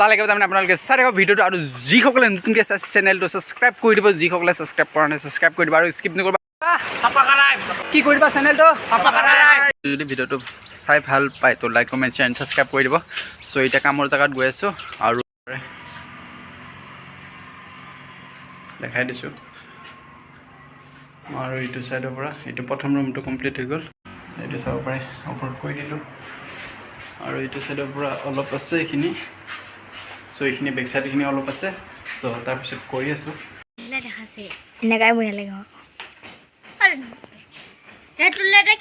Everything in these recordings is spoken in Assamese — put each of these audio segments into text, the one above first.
লাগে তাৰমানে আপোনালোকে চাই থাকক ভিডিঅ'টো আৰু যিসকলে নতুনকৈ চাইছে চেনেলটো ছাবস্ক্ৰাইব কৰি দিব যিসকলে ছাবস্ক্ৰাইব কৰা নাই ছাবস্ক্ৰাইব কৰি দিব আৰু স্কিপ নকৰিবা কি কৰি দিবা চেনেলটো যদি ভিডিঅ'টো চাই ভাল পায় তো লাইক কমেণ্ট শ্বেয়াৰ ছাবস্ক্ৰাইব কৰি দিব চ' এতিয়া কামৰ জেগাত গৈ আছোঁ আৰু দেখাই দিছোঁ আৰু এইটো চাইডৰ পৰা এইটো প্ৰথম ৰুমটো কমপ্লিট হৈ গ'ল এইটো চাব পাৰে ওপৰত কৈ দিলোঁ আৰু এইটো চাইডৰ পৰা অলপ আছে এইখিনি চ' এইখিনি বেক চাইডখিনি অলপ আছে চ' তাৰপিছত কৰি আছোঁ এনেকাই বঢ়িয়া লাগে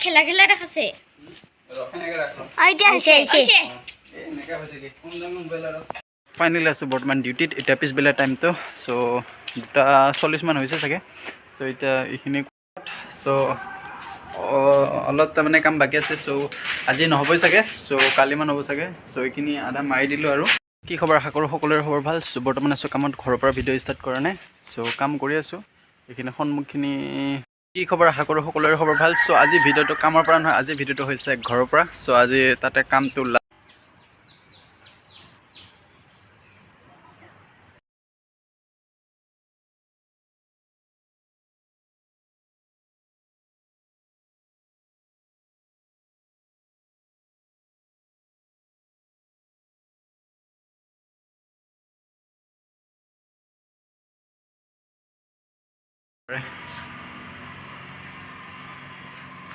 খেলা খেলা দেখাছে ফাইনেলি আছোঁ বৰ্তমান ডিউটিত এতিয়া পিছবেলা টাইমটো চ' 2:40 মান হৈছে চাগে চ' এতিয়া এইখিনি চ' অলপ তাৰমানে কাম বাকী আছে চ' আজি নহ'বই চাগে চ' কালিমান হ'ব চাগে চ' এইখিনি আধা মাৰি দিলোঁ আৰু কি খবৰ আশা কৰোঁ সকলোৰে খবৰ ভাল চ' বৰ্তমান আছোঁ কামত ঘৰৰ পৰা ভিডিঅ' ষ্টাৰ্ট কৰা নাই চ' কাম কৰি আছোঁ এইখিনি সন্মুখখিনি কি খবৰ আশা কৰোঁ সকলোৰে খবৰ ভাল চ' আজি ভিডিঅ'টো কামৰ পৰা নহয় আজি ভিডিঅ'টো হৈছে ঘৰৰ পৰা চ' আজি তাতে কামটো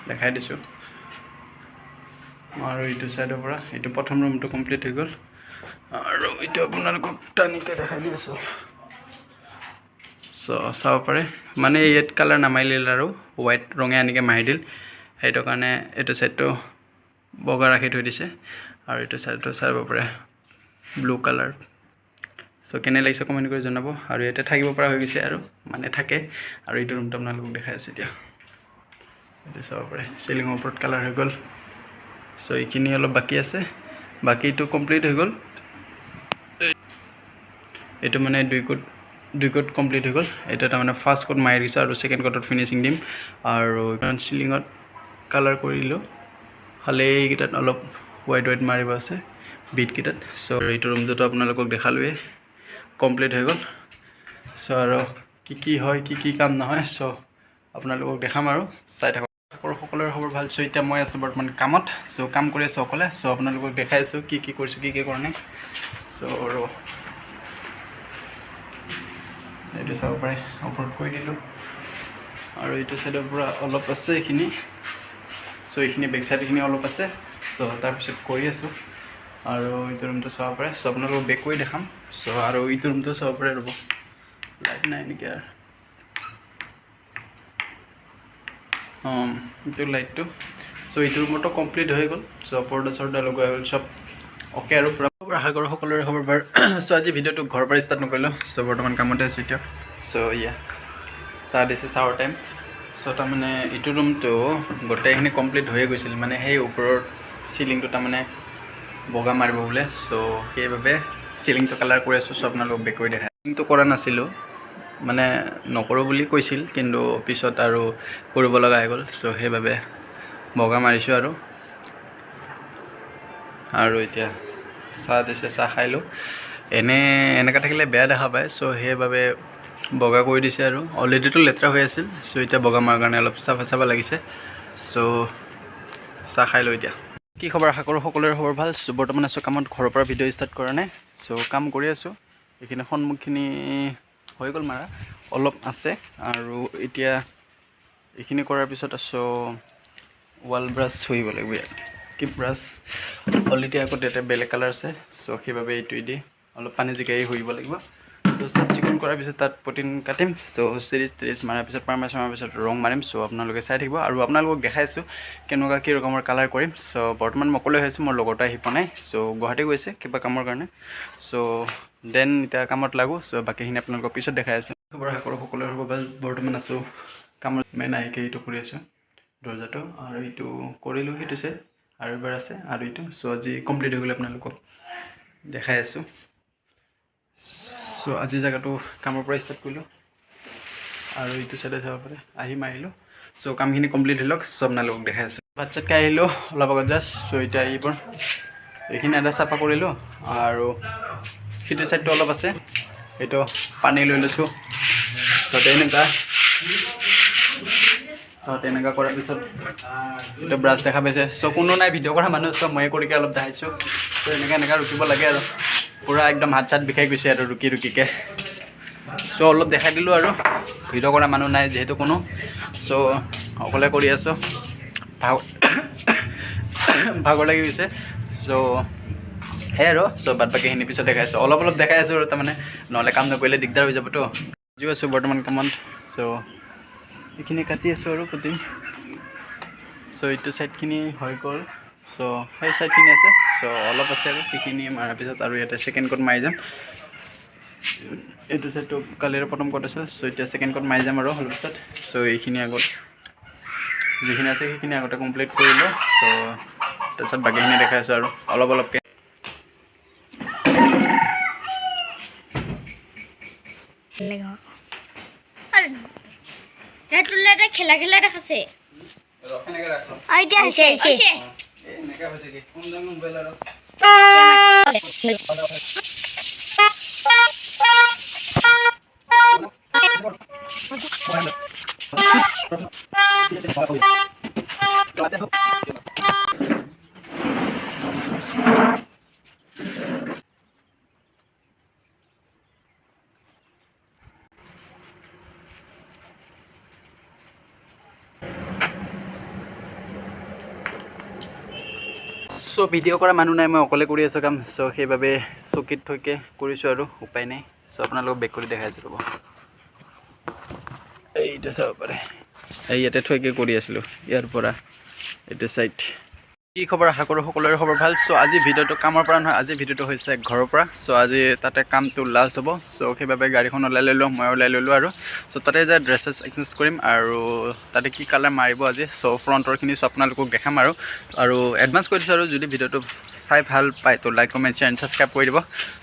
দেখাই দিছোঁ আৰু এইটো চাইডৰ পৰা এইটো প্ৰথম ৰুমটো কমপ্লিট হৈ গ'ল আৰু এইটো আপোনালোকক টানিকৈ দেখাই দি আছোঁ চ' চাব পাৰে মানে ইয়াত কালাৰ নামাৰিল আৰু হোৱাইট ৰঙে এনেকৈ মাৰি দিল সেইটো কাৰণে এইটো চাইডটো বগা ৰাখি থৈ দিছে আৰু এইটো চাইডটো চাব পাৰে ব্লু কালাৰ চ' কেনে লাগিছে কমেণ্ট কৰি জনাব আৰু ইয়াতে থাকিব পৰা হৈ গৈছে আৰু মানে থাকে আৰু এইটো ৰুমটো আপোনালোকক দেখাই আছে এতিয়া এইটো চাব পাৰে চিলিঙৰ ওপৰত কালাৰ হৈ গ'ল চ' এইখিনি অলপ বাকী আছে বাকীটো কমপ্লিট হৈ গ'ল এইটো মানে দুই কোট কমপ্লিট হৈ গ'ল এইটো তাৰমানে ফাৰ্ষ্ট কোট মাৰি দিছোঁ আৰু ছেকেণ্ড কোটত ফিনিচিং দিম আৰু চিলিঙত কালাৰ কৰিলোঁ খালি এইকেইটাত অলপ হোৱাইট মাৰিব আছে বিটকেইটাত চ' এইটো ৰুমটোতো আপোনালোকক দেখালোৱে কমপ্লিট হৈ গ'ল চ' আৰু কি হয় কি কাম নহয় চ' আপোনালোকক দেখাম আৰু চাই থাকক সকলোৰে খবৰ ভাল চ' এতিয়া মই আছোঁ বৰ্তমান কামত চ' কাম কৰি আছোঁ অকলে চ' আপোনালোকক দেখাই আছোঁ কি কৰিছোঁ কি কৰা নাই চ' আৰু এইটো চাব পাৰে ওপৰত কৈ দিলোঁ আৰু এইটো চাইডৰ পৰা অলপ আছে এইখিনি চ' এইখিনি বেক চাইডখিনি অলপ আছে চ' তাৰপিছত কৰি আছোঁ আৰু এইটো ৰুমটো চাব পাৰে চ' আপোনালোকক বেক কৰি দেখাম চ' আৰু এইটো ৰুমটো চাব পাৰে ৰ'ব লাইট নাই নেকি আৰু এইটো লাইটটো চ' এইটো ৰুমতো কমপ্লিট হৈ গ'ল চ' পৰ্দা চৰ্দা লগোৱা হৈ গ'ল চব অ'কে আৰু পূৰা আশা কৰোঁ সকলোৰে খবৰ বাৰু চ' আজি ভিডিঅ'টো ঘৰৰ পৰা ষ্টাৰ্ট নকৰিলোঁ চ' বৰ্তমান কামতে আছোঁ এতিয়া চ' চাহ দিছে চাহৰ টাইম চ' তাৰমানে এইটো ৰুমটো গোটেইখিনি কমপ্লিট হৈয়ে গৈছিল মানে সেই ওপৰৰ চিলিংটো তাৰমানে বগা মাৰিব বোলে চ' সেইবাবে চিলিংটো কালাৰ কৰি আছোঁ চ' আপোনালোকক বেক কৰি দেখাই চিলিংটো কৰা নাছিলোঁ মানে নকৰোঁ বুলি কৈছিল কিন্তু পিছত আৰু কৰিব লগা হৈ গ'ল চ' সেইবাবে বগা মাৰিছোঁ আৰু এতিয়া চাহ দিছে চাহ খাইলোঁ এনেকৈ থাকিলে বেয়া দেখা পায় চ' সেইবাবে বগা কৰি দিছে আৰু অলৰেডিটো লেতেৰা হৈ আছিল চ' এতিয়া বগা মাৰাৰ কাৰণে অলপ চাফা লাগিছে চ' চাহ খাই লওঁ এতিয়া কি খবৰ আশা কৰোঁ সকলোৰে খবৰ ভাল চ' বৰ্তমান আছোঁ কামত ঘৰৰ পৰা ভিডিঅ' ষ্টাৰ্ট কৰা নাই চ' কাম কৰি আছোঁ এইখিনি সন্মুখখিনি হৈ গ'ল মাৰা অলপ আছে আৰু এতিয়া এইখিনি কৰাৰ পিছত আছোঁ ৱাল ব্ৰাছ ধুব লাগিব ইয়াত কি ব্ৰাছ অলৰেডি আকৌ ইয়াতে বেলেগ কালাৰ আছে চ' সেইবাবে এইটোৱে দি অলপ পানী জিকাই ধুব লাগিব তো চাফ চিকুণ কৰাৰ পিছত তাত পটিন কাটিম চ' চিৰিজ মাৰাৰ পিছত পাৰমাৰ্চ মাৰাৰ পিছত ৰং মাৰিম চ' আপোনালোকে চাই থাকিব আৰু আপোনালোকক দেখাইছোঁ কেনেকুৱা কি ৰকমৰ কালাৰ কৰিম চ' বৰ্তমান মই অকলে হৈছোঁ মোৰ লগৰটো আহি পোৱা নাই চ' গুৱাহাটী গৈছে কিবা কামৰ কাৰণে চ' দেন এতিয়া কামত লাগোঁ চ' বাকীখিনি আপোনালোকক পিছত দেখাই আছোঁ খবৰ আশা কৰোঁ সকলোৰে হ'ব ভাল বৰ্তমান আছোঁ কামত মেইন আহিকে এইটো কৰি আছোঁ দৰ্জাটো আৰু এইটো কৰিলোঁ সেইটো চাই আৰু এবাৰ আছে আৰু এইটো চ' আজি কমপ্লিট হৈ গ'লে আপোনালোকক দেখাই আছোঁ চ' আজি জেগাটো কামৰ পৰা ষ্টাৰ্ট কৰিলোঁ আৰু এইটো চাইডে চাব পাৰে আহি মাৰিলোঁ চ' কামখিনি কমপ্লিট হৈ লওক চ' আপোনালোকক দেখাই আছোঁ ভাত চাত খাই আহিলোঁ অলপ আগত জাষ্ট চ' এতিয়া এইখিনি এটা চাফা কৰিলোঁ আৰু সিটো চাইডটো অলপ আছে এইটো পানী লৈ লৈছোঁ তেনেকুৱা কৰাৰ পিছত এইটো ব্ৰাছ দেখা পাইছে চ' কোনো নাই ভিডিঅ' কৰা মানুহ চ' ময়ে কৰিকে অলপ দেখাইছোঁ চ' এনেকৈ ৰুকিব লাগে আৰু পূৰা একদম হাত চাত বিষাই গৈছে আৰু ৰুকিকৈ চ' অলপ দেখাই দিলোঁ আৰু ভিডিঅ' কৰা মানুহ নাই যিহেতু কোনো চ' অকলে কৰি আছোঁ ভাগৰ লাগি গৈছে চ' সেই আৰু চ' বাদ বাকীখিনি পিছত দেখাইছোঁ অলপ দেখাই আছোঁ আৰু তাৰমানে নহ'লে কাম নকৰিলে দিগদাৰ হৈ যাবতো বুজি আছোঁ বৰ্তমান কামত চ' এইখিনি কাটি আছোঁ আৰু পুটিম চ' এইটো ছাইডখিনি হৈ গ'ল চ' সেই ছাইডখিনি আছে চ' অলপ আছে আৰু সেইখিনি মাৰাৰ পিছত আৰু ইয়াতে ছেকেণ্ড কোট মাৰি যাম এইটো ছাইডটো কালিৰে প্ৰথম কোট আছিল চ' এতিয়া ছেকেণ্ড কোট মাৰি যাম আৰু অলপ পিছত চ' এইখিনি আগত যিখিনি আছে সেইখিনি আগতে কমপ্লিট কৰিলোঁ চ' তাৰপিছত বাকীখিনি দেখাই আছোঁ আৰু অলপকৈ খেলা দেখাছে চ' ভিডিঅ' কৰা মানুহ নাই মই অকলে কৰি আছোঁ কাম চ' সেইবাবে চকীত থৈকে কৰিছোঁ আৰু উপায় নাই চ' আপোনালোকক বেক কৰি দেখাই আছোঁ ৰ'ব এইটো চাব পাৰে এই ইয়াতে থৈকে কৰি আছিলোঁ ইয়াৰ পৰা এইটো ছাইড কি খবৰ আশা কৰোঁ সকলোৰে খবৰ ভাল চ' আজি ভিডিঅ'টো কামৰ পৰা নহয় আজি ভিডিঅ'টো হৈছে ঘৰৰ পৰা চ' আজি তাতে কামটো লাষ্ট হ'ব চ' সেইবাবে গাড়ীখন ওলাই ল'লোঁ মই ওলাই ল'লোঁ আৰু চ' তাতে যায় ড্ৰেছেছ এক্সচেঞ্জ কৰিম আৰু তাতে কি কালাৰ মাৰিব আজি চ' ফ্ৰণ্টৰখিনি চ' আপোনালোকক দেখাম আৰু এডভান্স কৰি দিছোঁ আৰু যদি ভিডিঅ'টো চাই ভাল পায় তো like comment share and subscribe কৰি দিব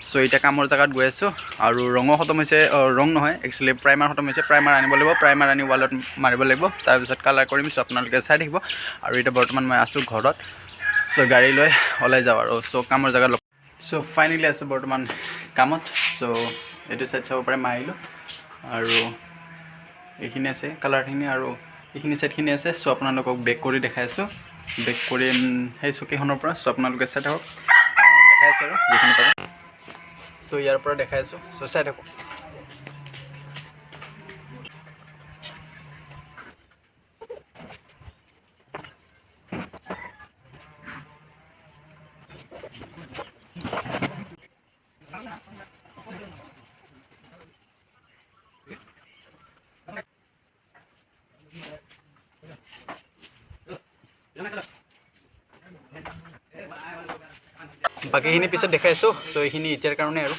চ' এতিয়া কামৰ জেগাত গৈ আছোঁ আৰু ৰঙো খতম হৈছে ৰং নহয় একচুৱেলি প্ৰাইমাৰ খতম হৈছে প্ৰাইমাৰ আনিব লাগিব প্ৰাইমাৰ আনি ৱালত মাৰিব লাগিব তাৰপিছত কালাৰ কৰিম চ' আপোনালোকে চাই থাকিব আৰু এতিয়া বৰ্তমান মই আছোঁ ঘৰত চ' গাড়ী লৈ ওলাই যাওঁ আৰু চ' কামৰ জেগাত চ' ফাইনেলি আছোঁ বৰ্তমান কামত চ' এইটো ছাইড চাব পাৰে মই আহিলোঁ আৰু এইখিনি আছে কালাৰখিনি আৰু এইখিনি ছাইডখিনি আছে চ' আপোনালোকক বেক কৰি দেখাই আছোঁ বেক কৰি সেই চকীখনৰ পৰা চ' আপোনালোকে চাই থাকক দেখাই আছোঁ আৰু যিখিনি পাৰে চ' ইয়াৰ পৰা দেখাই আছোঁ চ' চাই থাকক বাকীখিনি পিছত দেখাই আছোঁ চ' এইখিনি এতিয়াৰ কাৰণে আৰু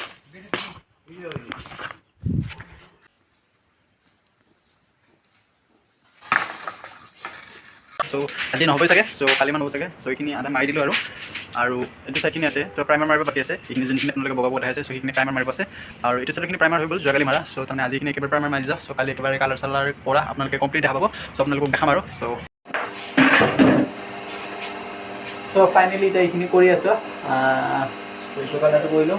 চ' আজি নহ'বই চাগে চ' কালি মান হ'ব চাগে চ' এইখিনি আধা মাৰি দিলোঁ আৰু এইটো ছাইডখিনি আছে ত' প্ৰাইমাৰ মাৰিব বাকী আছে এইখিনি যোনখিনি আপোনালোকে বগাব দেখাইছে চ' সেইখিনি প্ৰাইমাৰ মাৰিব আছে আৰু এইটো ছাইডখিনি প্ৰাইমাৰ হৈ গ'ল যোৱাকালি মাৰা চ' তাৰমানে আজিখিনি একেবাৰে প্ৰাইমাৰ মাৰি যাওঁ চ' কালি একেবাৰে কালাৰ চালাৰ কৰা আপোনালোকে কমপ্লিট দেখা পাব চ' আপোনালোকক দেখাম আৰু চ' ফাইনেলি এতিয়া এইখিনি কৰি আছোঁ এইটো কালাৰটো কৰিলোঁ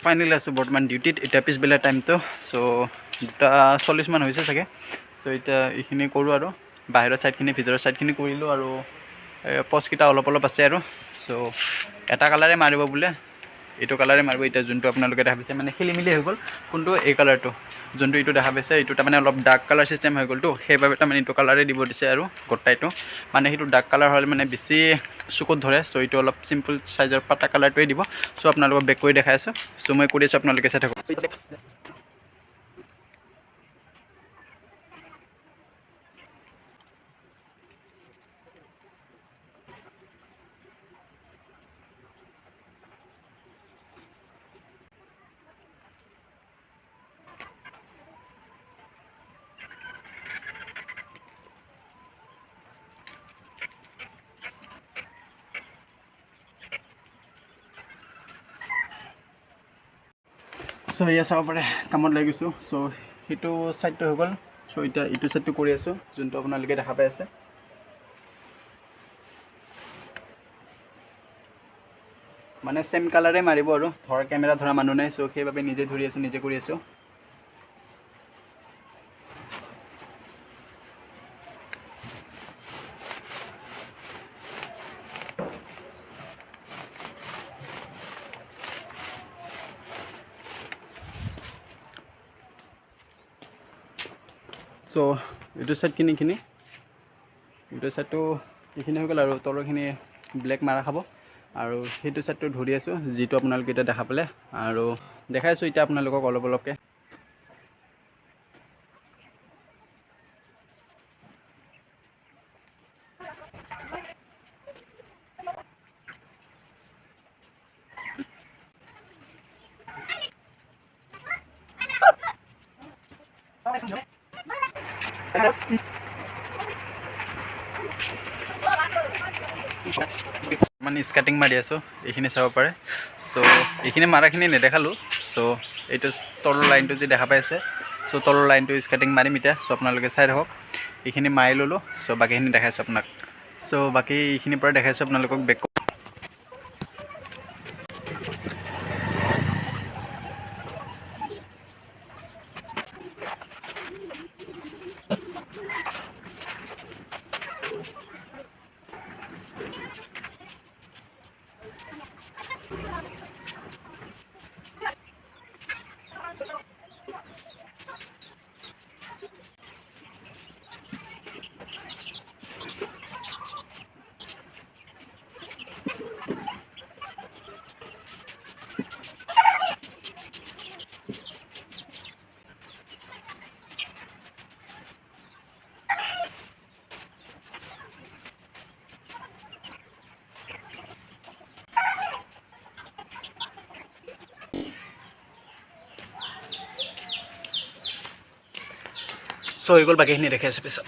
ফাইনেলি আছোঁ বৰ্তমান ডিউটিত এতিয়া পিছবেলা টাইমটো চ' 2:40 মান হৈছে চাগে চ' এতিয়া এইখিনি কৰোঁ আৰু বাহিৰৰ ছাইডখিনি ভিতৰৰ ছাইডখিনি কৰিলোঁ আৰু পষ্টকেইটা অলপ আছে আৰু চ' এটা কালাৰে মাৰিব বোলে এইটো কালাৰে মাৰিব এতিয়া যোনটো আপোনালোকে দেখা পাইছে মানে খেলি মেলি হৈ গ'ল কোনটো এই কালাৰটো যোনটো এইটো দেখা পাইছে এইটো তাৰমানে অলপ ডাৰ্ক কালাৰ চিষ্টেম হৈ গ'লতো সেইবাবে তাৰমানে এইটো কালাৰে দিব দিছে আৰু গোটাইটো মানে সেইটো ডাৰ্ক কালাৰ হ'লে মানে বেছি চকুত ধৰে চ' এইটো অলপ চিম্পল চাইজৰ পাতা কালাৰটোৱে দিব চ' আপোনালোকক বেক কৰি দেখাই আছোঁ চ' মই কৰি আছোঁ আপোনালোকে চাই থাকক চ' এয়া চাব পাৰে কামত লাগি গৈছোঁ। চ' সেইটো ছাইডটো হৈ গ'ল। চ' এতিয়া ইটো ছাইডটো কৰি আছোঁ, যোনটো আপোনালোকে দেখা পাই আছে। মানে চেম কালাৰে মাৰিব আৰু ধৰ কেমেৰা ধৰা মানুহ নাই, চ' সেইবাবে নিজে ধৰি আছোঁ, নিজে কৰি আছোঁ। চ' এইটো ছাইডখিনি এইটো ছাইডটো এইখিনি হৈ গ'ল আৰু তলৰখিনি ব্লেক মাৰা খাব। আৰু সেইটো ছাইডটো ধৰি আছোঁ, যিটো আপোনালোকে এতিয়া দেখা পালে, আৰু দেখাই আছোঁ এতিয়া আপোনালোকক অলপ অলপকৈ। মানে স্কাৰ্টিং মাৰি আছোঁ, এইখিনি চাব পাৰে। চ' এইখিনি মাৰাখিনি নেদেখালোঁ। চ' এইটো তলৰ লাইনটো যি দেখা পাই আছে, চ' তলৰ লাইনটো স্কাৰ্টিং মাৰিম এতিয়া। চ' আপোনালোকে চাই থাকক, এইখিনি মাৰি ল'লোঁ। চ' বাকীখিনি দেখাইছোঁ আপোনাক। চ' বাকী এইখিনিৰ পৰা দেখাইছোঁ আপোনালোকক বেক। চ' হৈ গ'ল, বাকীখিনি দেখাইছোঁ পিছত।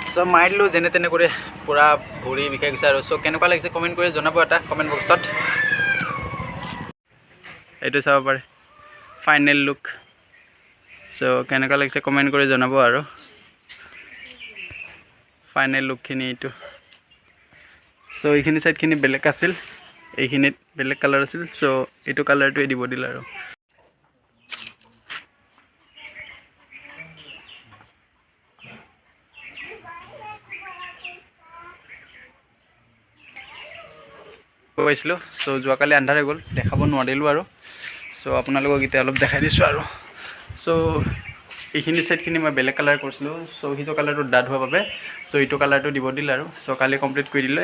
চ' মাৰি দিলোঁ যেনে তেনে কৰি, পূৰা ভৰি বিষাই গৈছে আৰু। চ' কেনেকুৱা লাগিছে কমেণ্ট কৰি জনাব এটা কমেণ্ট বক্সত। এইটো চাব পাৰে ফাইনেল লুক। চ' কেনেকুৱা লাগিছে কমেণ্ট কৰি জনাব আৰু। ফাইনেল লুকখিনি এইটো। চ' এইখিনি ছাইডখিনি বেলেগ আছিল, এইখিনিত বেলেগ কালাৰ আছিল। চ' এইটো কালাৰটোৱে দিব দিলে আৰু। পাইছিলোঁ। চ' যোৱাকালি আন্ধাৰ হৈ গ'ল, দেখাব নোৱাৰিলোঁ আৰু। চ' আপোনালোকক এতিয়া অলপ দেখাই দিছোঁ আৰু। চ' এইখিনি ছাইডখিনি মই বেলেগ কালাৰ কৰিছিলোঁ। চ' সেইটো কালাৰটো ডাঠ হোৱাৰ বাবে চ' এইটো কালাৰটো দিব দিলে আৰু। চ' কালি কমপ্লিট কৰি দিলে।